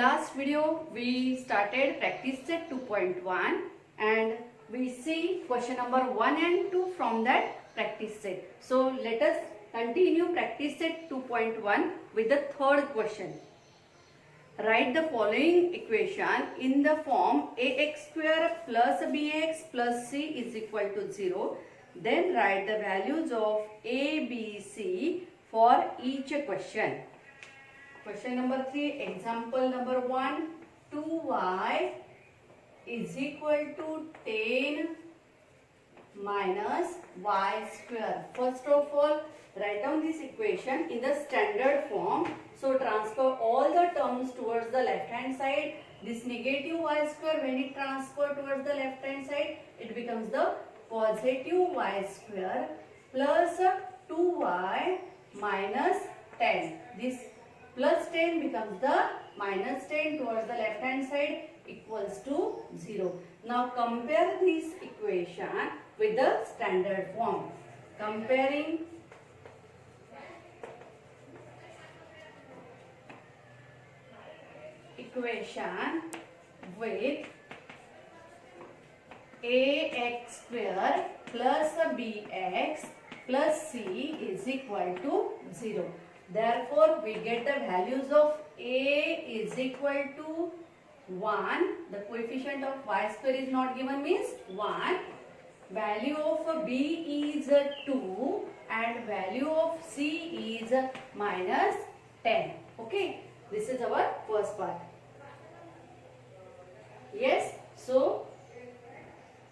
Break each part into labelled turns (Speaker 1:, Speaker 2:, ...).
Speaker 1: last video we started practice set 2.1 and we see question number 1 and 2 from that practice set. So let us continue practice set 2.1 with the third question. Write the following equation in the form ax square plus bx plus c is equal to 0. Then write the values of a, b, c for each question. Question number 3, example number 1, 2y is equal to 10 minus y square. First of all, write down this equation in the standard form. So transfer all the terms towards the left hand side. This negative y square, when it transfer towards the left hand side, it becomes the positive y square plus 2y minus 10. This plus 10 becomes the minus 10 towards the left hand side equals to 0. Now compare this equation with the standard form. Comparing equation with ax square plus bx plus c is equal to 0. Therefore, we get the values of a is equal to 1. The coefficient of y square is not given, means 1. Value of b is 2 and value of c is minus 10. Okay, this is our first part. Yes, so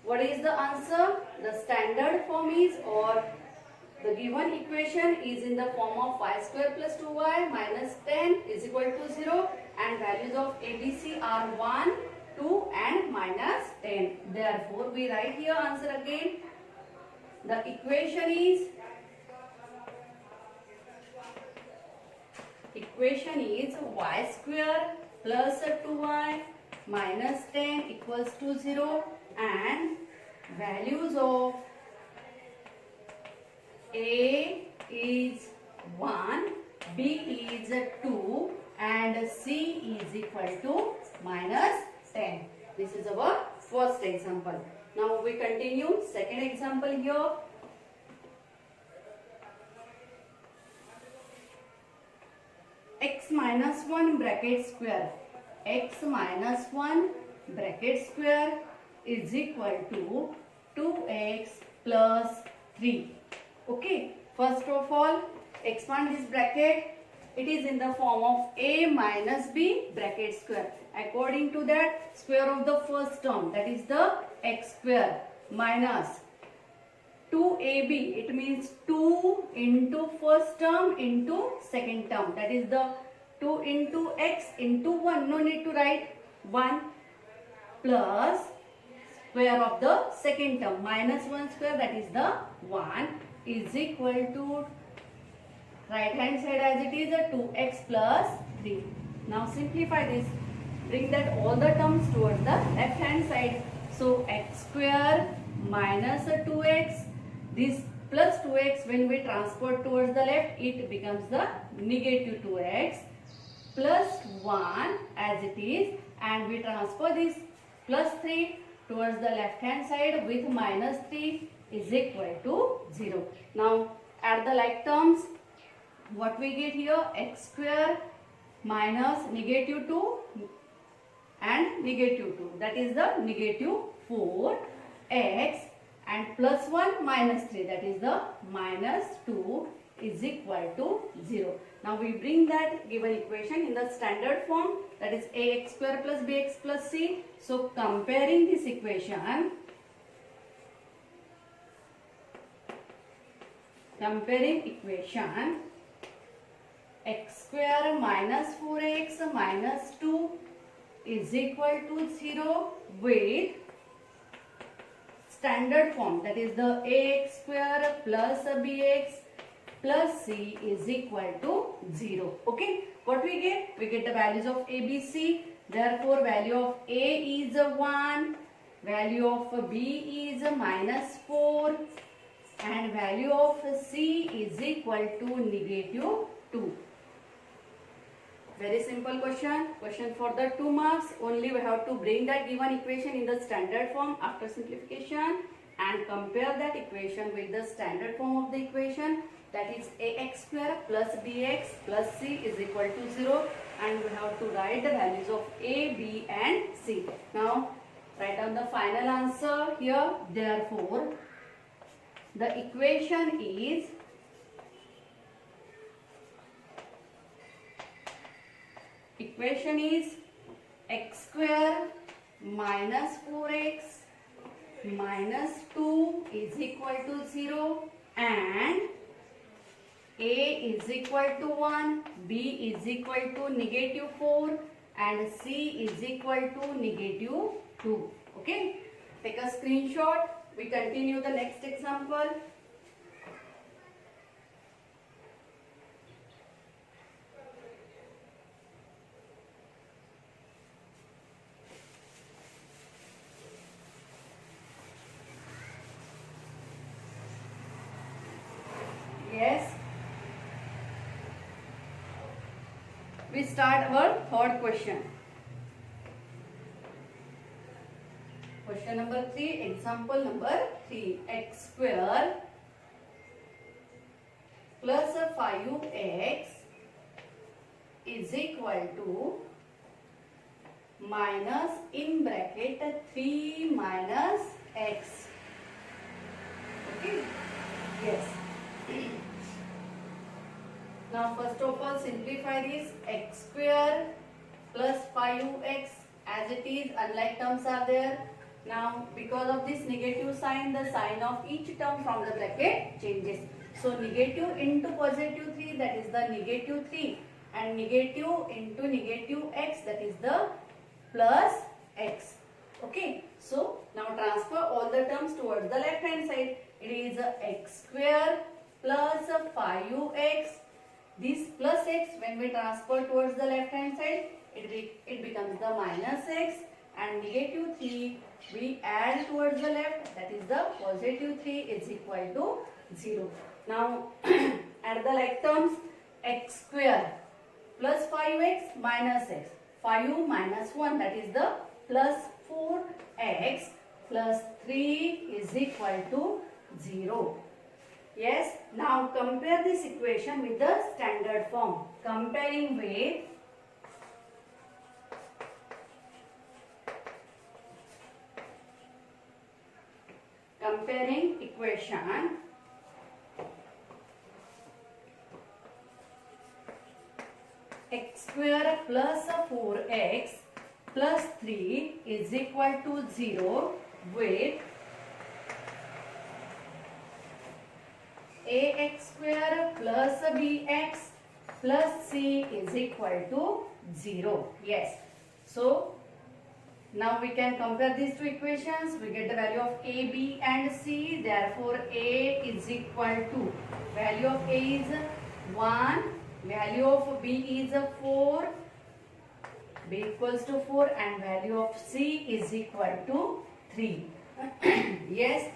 Speaker 1: what is the answer? The standard form is, or the given equation is in the form of y square plus 2y minus 10 is equal to 0 and values of ABC are 1, 2 and minus 10. Therefore, we write here answer again. The equation is y square plus 2y minus 10 equals to 0 and values of a is 1, b is 2 and c is equal to minus 10. This is our first example. Now we continue second example here. X minus 1 bracket square. X minus 1 bracket square is equal to 2x plus 3. Okay, first of all, expand this bracket. It is in the form of a minus b bracket square. According to that, square of the first term, that is the x square, minus 2ab. It means 2 into first term into second term. That is the 2 into x into 1. No need to write 1 plus square of the second term, minus 1 square, that is the 1, is equal to right hand side as it is a 2x plus 3. Now simplify this. Bring that all the terms towards the left hand side. So x square minus 2x. This plus 2x, when we transport towards the left, it becomes the negative 2x plus 1 as it is, and we transfer this plus 3 towards the left hand side with minus 3 is equal to 0. Now add the like terms. What we get here, x square minus negative 2 and negative 2, that is the negative 4x, and plus 1 minus 3, that is the minus 2 is equal to 0. Now we bring that given equation in the standard form, that is ax square plus bx plus c. So comparing this equation, x square minus 4x minus 2 is equal to 0 with standard form, that is the ax square plus bx plus c is equal to 0. Okay, what we get? We get the values of a, b, c. Therefore, value of a is 1, value of b is minus 4 and value of c is equal to negative 2. Very simple question. Question for the 2 marks. Only we have to bring that given equation in the standard form after simplification and compare that equation with the standard form of the equation, that is ax square plus bx plus c is equal to 0, and we have to write the values of a, b and c. Now write down the final answer here. Therefore, the equation is x square minus 4x minus 2 is equal to 0, and a is equal to 1, b is equal to negative 4 and c is equal to negative 2. Okay, take a screenshot. We continue the next example. Yes, we start our third question. Question number 3, example number 3. X square plus 5x is equal to minus in bracket 3 minus x. Okay, yes. Now first of all simplify this. X square plus 5x as it is, unlike terms are there. Now because of this negative sign, the sign of each term from the bracket changes. So negative into positive 3, that is the negative 3, and negative into negative x, that is the plus x. Okay, so now transfer all the terms towards the left hand side. It is x square plus 5x. This plus x, when we transfer towards the left hand side, it becomes the minus x, and negative 3 we add towards the left, that is the positive 3 is equal to 0. Now add the like terms. X square plus 5x minus x, 5 minus 1, that is the plus 4x plus 3 is equal to 0. Yes, now compare this equation with the standard form. Comparing with equation x square plus 4x plus 3 is equal to 0 with ax square plus bx plus c is equal to 0. Yes. So now we can compare these two equations. We get the value of a, b and c. Therefore a is equal to, value of a is 1, value of b is 4, b equals to 4, and value of c is equal to 3. Yes,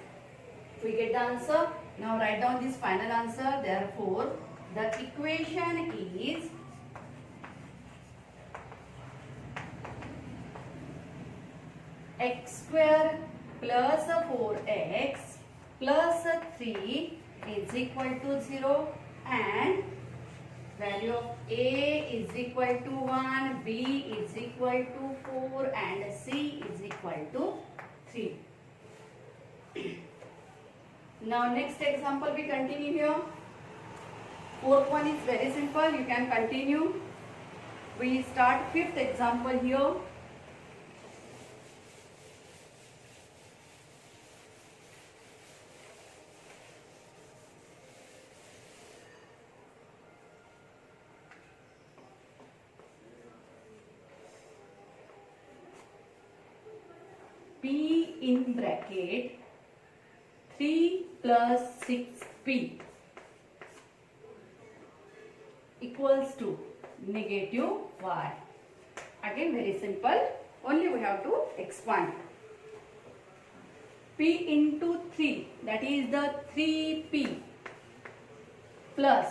Speaker 1: we get the answer. Now write down this final answer. Therefore the equation is x square plus 4x plus 3 is equal to 0, and value of a is equal to 1, b is equal to 4 and c is equal to 3. Now next example we continue here. Fourth one is very simple. You can continue. We start fifth example here. P in bracket 3 plus 6p equals to negative y. Again very simple, only we have to expand. P into 3, that is the 3p plus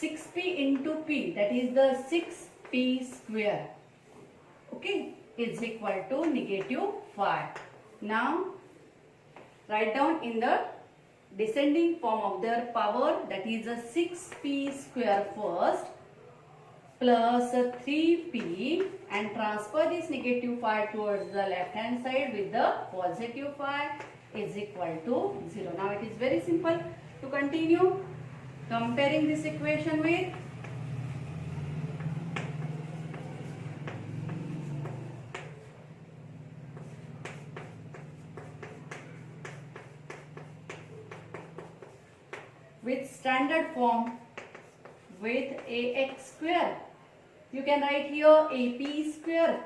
Speaker 1: 6p into p, that is the 6p square, okay, is equal to negative 5. Now write down in the descending form of their power, that is a 6p square first plus 3p, and transfer this negative 5 towards the left hand side with the positive 5 is equal to 0. Now it is very simple to continue comparing this equation with standard form with ax square. You can write here ap square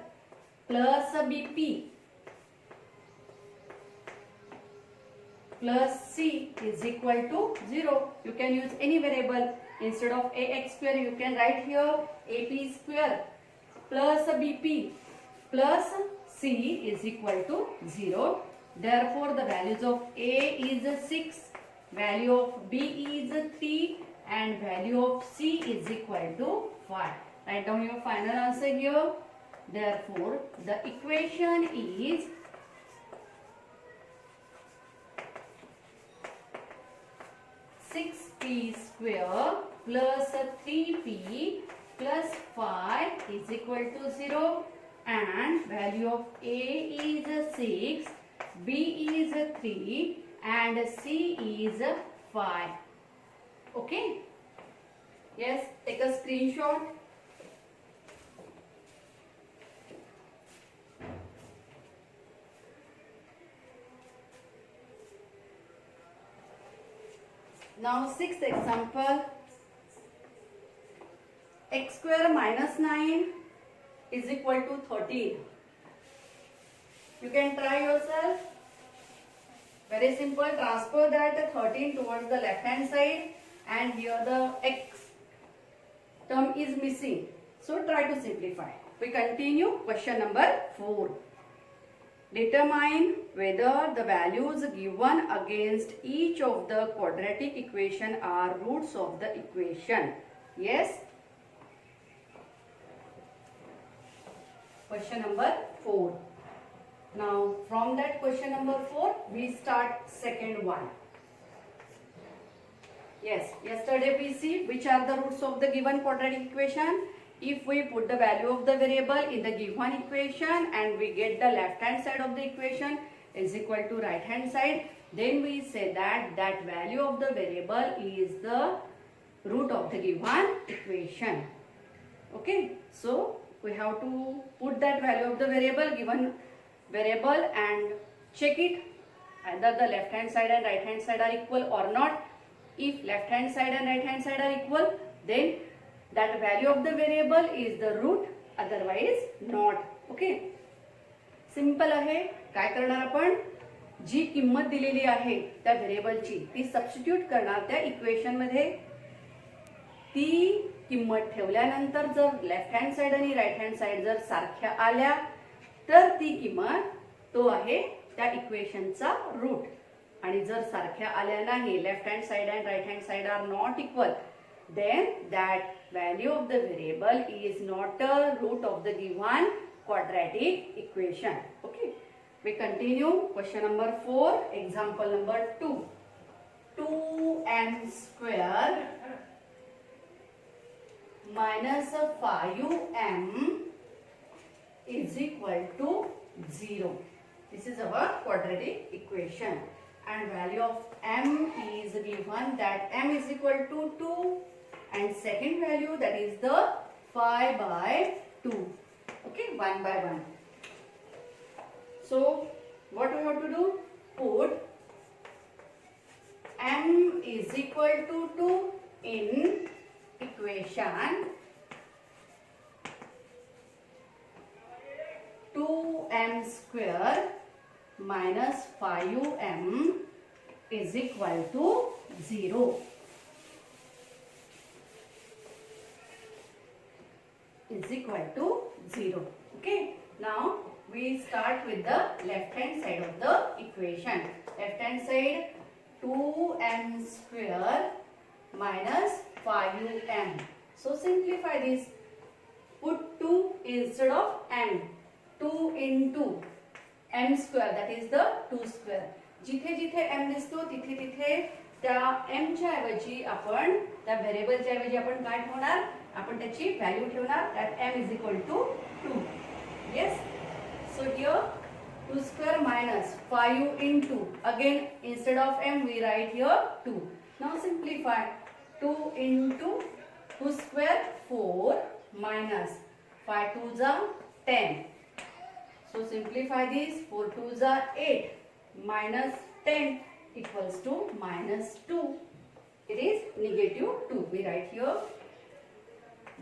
Speaker 1: plus bp plus c is equal to 0. You can use any variable. Instead of ax square, you can write here ap square plus bp plus c is equal to 0. Therefore, the values of a is 6, value of b is 3, and value of c is equal to 5. Write down your final answer here. Therefore, the equation is 6p square plus 3p plus 5 is equal to 0, and value of a is 6, b is 3, and c is 5. Okay? Yes, take a screenshot. Now sixth example, x square minus 9 is equal to 13. You can try yourself. Very simple, transfer that 13 towards the left hand side, and here the x term is missing. So try to simplify. We continue question number 4. Determine whether the values given against each of the quadratic equation are roots of the equation. Yes? Question number 4. Now from that question number 4, we start second one. Yes, yesterday we see which are the roots of the given quadratic equation. If we put the value of the variable in the given equation and we get the left hand side of the equation is equal to right hand side, then we say that that value of the variable is the root of the given equation. Okay, so we have to put that value of the variable, given variable, and check it either the left hand side and right hand side are equal or not. If left hand side and right hand side are equal, then that value of the variable is the root, otherwise not. Okay, simple आहे. काय करणार आपण, जी किंमत दिलेली आहे त्या व्हेरिएबलची ती सबस्टिट्यूट करणार त्या इक्वेशन मध्ये. ती किंमत ठेवल्यानंतर जर लेफ्ट हँड साइड आणि राइट हँड साइड जर सारख्या आल्या तर ती किंमत तो आहे त्या इक्वेशनचा रूट. आणि जर सारख्या आल्या नाही, left hand side and right hand side are not equal, then that value of the variable is not a root of the given quadratic equation. Okay, we continue question number 4, example number 2. 2m square minus 5m is equal to 0. This is our quadratic equation, and value of m is given that m is equal to 2, and second value, that is the 5 by 2. Okay, 1 by 1. So what we have to do, put m is equal to 2 in equation 2m square minus 5m is equal to 0. Is equal to 0. Okay, now we start with the left hand side of the equation. Left hand side 2m square minus 5m. So simplify this. Put 2 instead of m. 2 into m square, that is the 2 square. जिथे जिथे m दिसतो तिथे तिथे त्या m च्या ऐवजी आपण त्या व्हेरिएबल च्या ऐवजी आपण काय ठेवणार, आपण त्याची व्हॅल्यू ठेवणार, that m is equal to 2. Yes, so here 2 square minus 5 into, again instead of m we write here 2. Now simplify. 2 into 2 square 4 minus 5 2s are 10. So simplify this. 4 2s are 8 minus 10 equals to minus 2. It is negative 2. We write here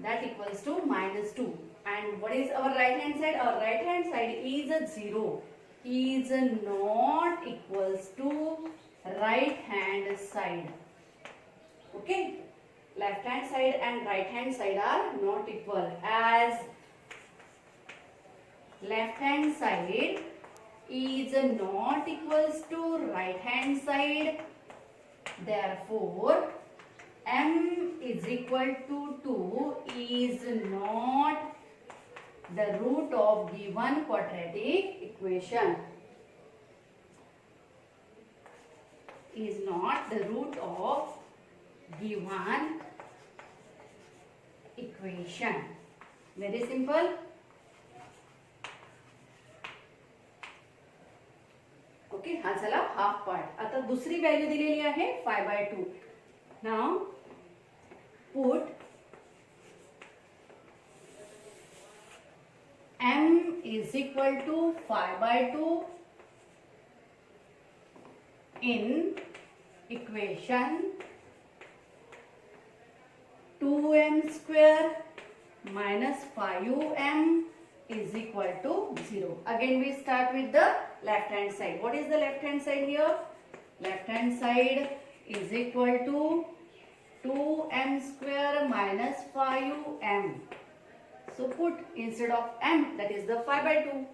Speaker 1: that equals to minus 2. And what is our right hand side? Our right hand side is a 0. Is not equals to right hand side. Okay. Left hand side and right hand side are not equal, as left hand side is not equals to right hand side. Therefore m is equal to 2 is not the root of given quadratic equation. Is not the root of given equation. Very simple. Okay, हा झाला half part. आता दुसरी value दिलेली आहे 5/2. Now put m is equal to 5/2 in equation 2m square minus 5m is equal to 0. Again we start with the left hand side. What is the left hand side here? Left hand side is equal to 2m square minus 5m. So put instead of m, that is the 5/2,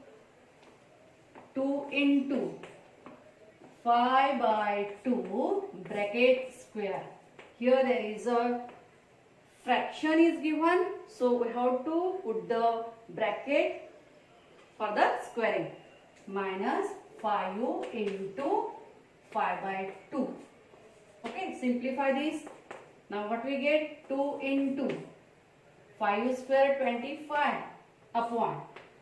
Speaker 1: 2 into 5/2 bracket square. Here there is a fraction is given, so we have to put the bracket for the squaring. Minus 5 into 5/2. Okay, simplify this. Now what we get? 2 into 5 square 25 upon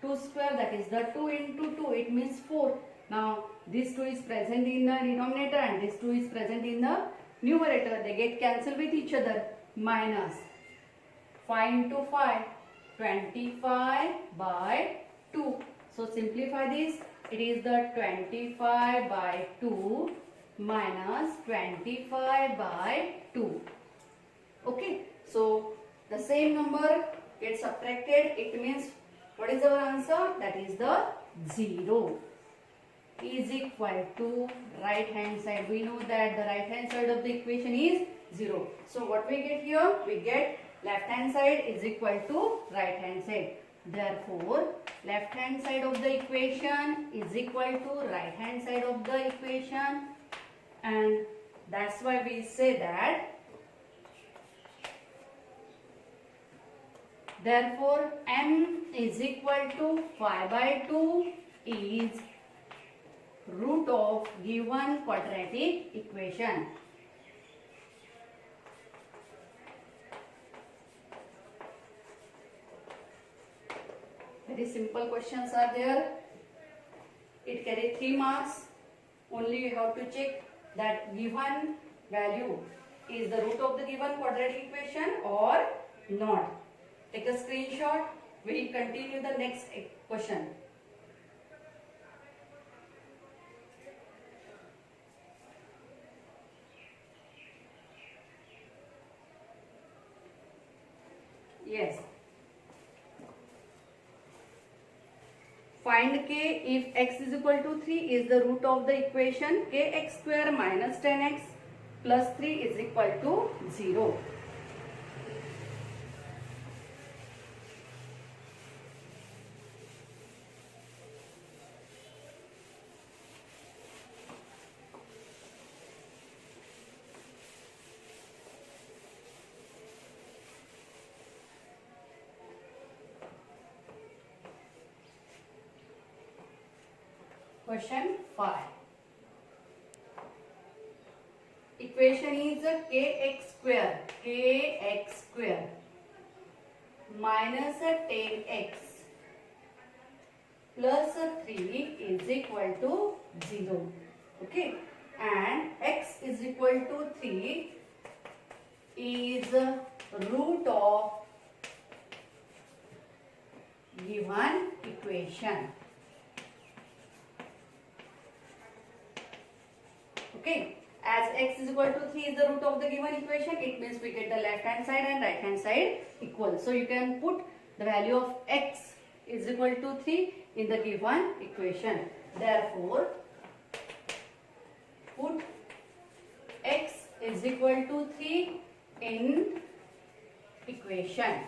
Speaker 1: 2 square, that is the 2 into 2, it means 4. Now this 2 is present in the denominator and this 2 is present in the numerator. They get cancelled with each other. Minus 5 into 5, 25/2. So simplify this. It is the 25/2 minus 25/2. Okay. So the same number gets subtracted. It means what is our answer? That is the 0. Is equal to right hand side. We know that the right hand side of the equation is 0. So what we get here? We get left hand side is equal to right hand side. Therefore left hand side of the equation is equal to right hand side of the equation, and that's why we say that therefore m is equal to 5/2 is root of given quadratic equation. Very simple questions are there. It carries 3 marks. Only you have to check that given value is the root of the given quadratic equation or not. Take a screenshot. We will continue the next question. Yes. Find k if x is equal to 3 is the root of the equation kx square minus 10x plus 3 is equal to 0. Question 5. Equation is kx square minus 10x plus 3 is equal to 0. Okay, and x is equal to 3 is root of given equation. Okay, as x is equal to 3 is the root of the given equation, it means we get the left hand side and right hand side equal. So you can put the value of x is equal to 3 in the given equation. Therefore, put x is equal to 3 in equation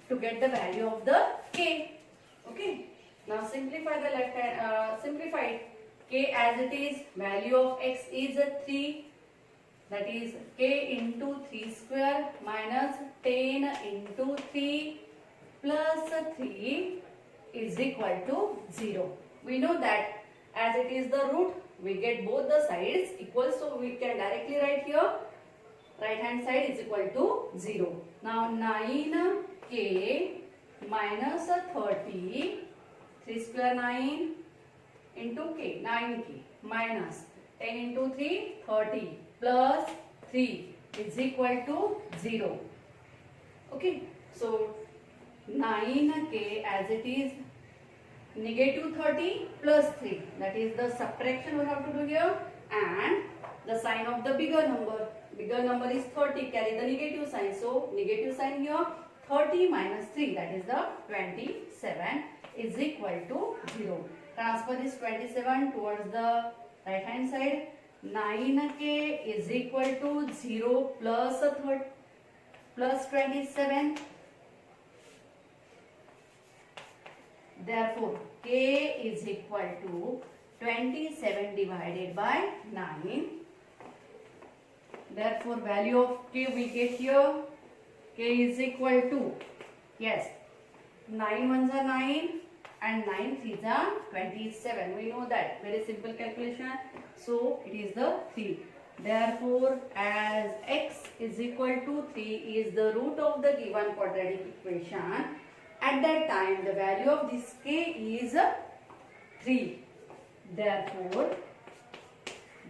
Speaker 1: to get the value of the k. Okay. Now simplify the left hand. Simplify it. K as it is, value of x is 3, that is k into 3 square minus 10 into 3 plus 3 is equal to 0. We know that as it is the root, we get both the sides equal, so we can directly write here right hand side is equal to 0. Now 9k minus 30, 3 square 9 into k, 9k minus 10 into 3, 30 plus 3 is equal to 0. Okay, so 9k as it is negative 30 plus 3, that is the subtraction we have to do here, and the sign of the bigger number. Bigger number is 30, carry the negative sign, so negative sign here, 30 minus 3, that is the 27 is equal to 0. Transfer this 27 towards the right hand side. 9k is equal to 0 plus 27. Therefore, k is equal to 27 divided by 9. Therefore, value of k we get here. K is equal to, yes, 9 ones are 9 and 9 threes are 27. We know that. Very simple calculation. So, it is the 3. Therefore, as x is equal to 3 is the root of the given quadratic equation, at that time the value of this k is 3. Therefore,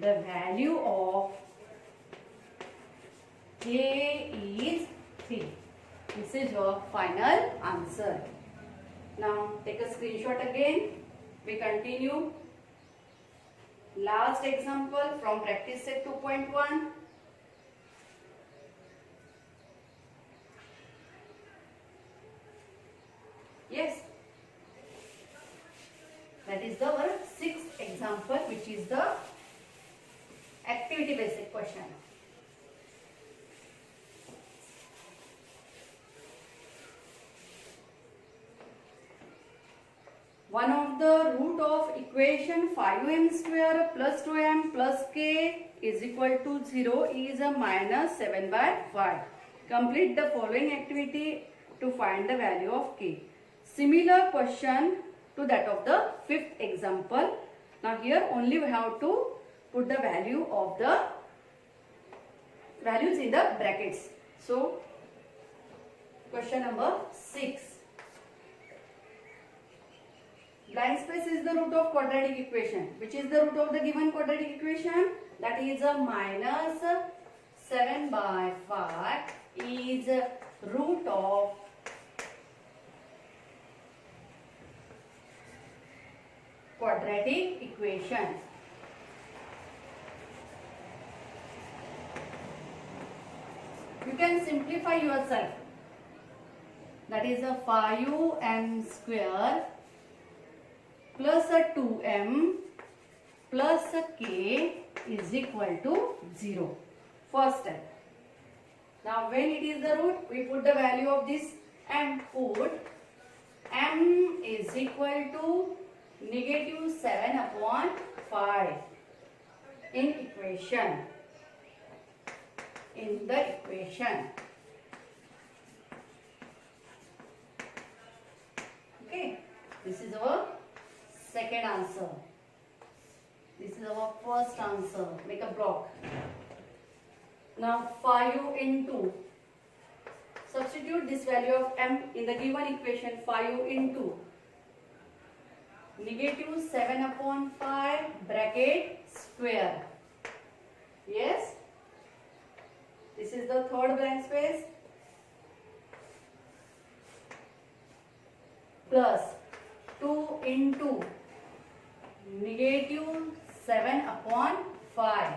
Speaker 1: the value of k is 3. This is your final answer. Now take a screenshot again. We continue. Last example from practice set 2.1. Yes, that is the our sixth example, which is the activity basic question. One of the root of equation 5m square plus 2m plus k is equal to 0 is a minus 7 by 5. Complete the following activity to find the value of k. Similar question to that of the fifth example. Now here only we have to put the value of the values in the brackets. So question number 6. Blank space is the root of quadratic equation. Which is the root of the given quadratic equation? That is a minus 7 by 5 is root of quadratic equation. You can simplify yourself. That is a 5m square plus a 2m plus a k is equal to 0. First step. Now when it is the root, we put the value of this and put m is equal to negative 7 upon 5 in equation. In the equation. Okay. This is our second answer. This is our first answer. Make a block. Now 5 into, substitute this value of m in the given equation. 5 into negative 7 upon 5 bracket square. Yes, this is the third blank space, plus 2 into negative 7 upon 5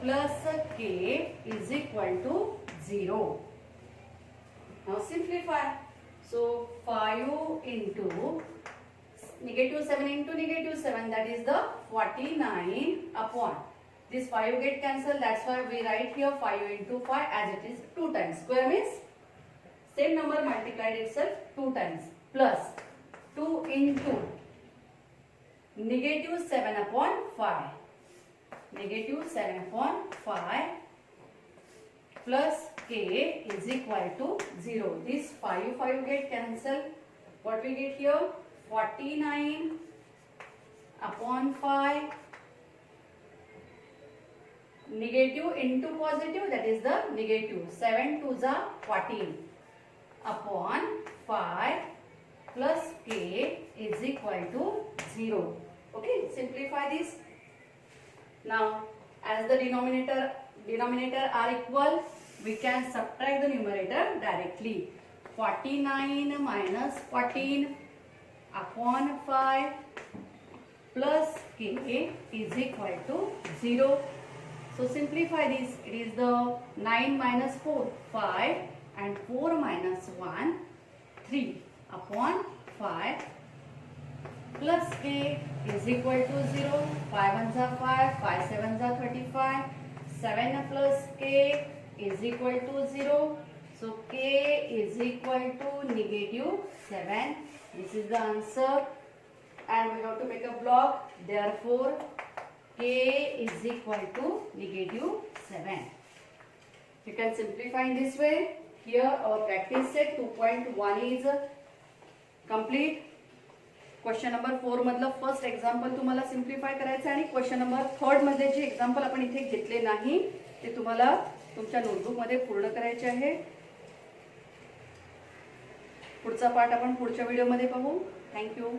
Speaker 1: plus k is equal to 0. Now simplify. So 5 into negative 7 into negative 7, that is the 49 upon. This 5 get cancelled, that's why we write here 5 into 5 as it is 2 times. Square means same number multiplied itself 2 times, plus 2 into negative 7 upon 5. Negative 7 upon 5 plus k is equal to 0. This 5 get cancelled. What we get here? 49 upon 5. Negative into positive, that is the negative. 7 2s are 14 upon 5 plus k is equal to 0. Okay, simplify this. Now, as the denominator are equal, we can subtract the numerator directly. 49 minus 14 upon 5 plus k is equal to 0. So simplify this. It is the 9 minus 4, 5, and 4 minus 1, 3 upon 5 plus k is equal to 0. 5 ones are 5, 5 sevens are 35. 7 plus k is equal to 0. So k is equal to negative 7. This is the answer. And we have to make a block. Therefore, k is equal to negative 7. You can simplify in this way. Here our practice set 2.1 is complete. Question number 4 मधलं first example तुम्हाला simplify करायचं आणि question number 3 मध्ये जे example आपण इथे घेतले नाही ते तुम्हाला तुमच्या नोटबुक मध्ये पूर्ण करायचे आहे. पुढचा पार्ट आपण पुढच्या व्हिडिओ मध्ये पाहू. थँक्यू.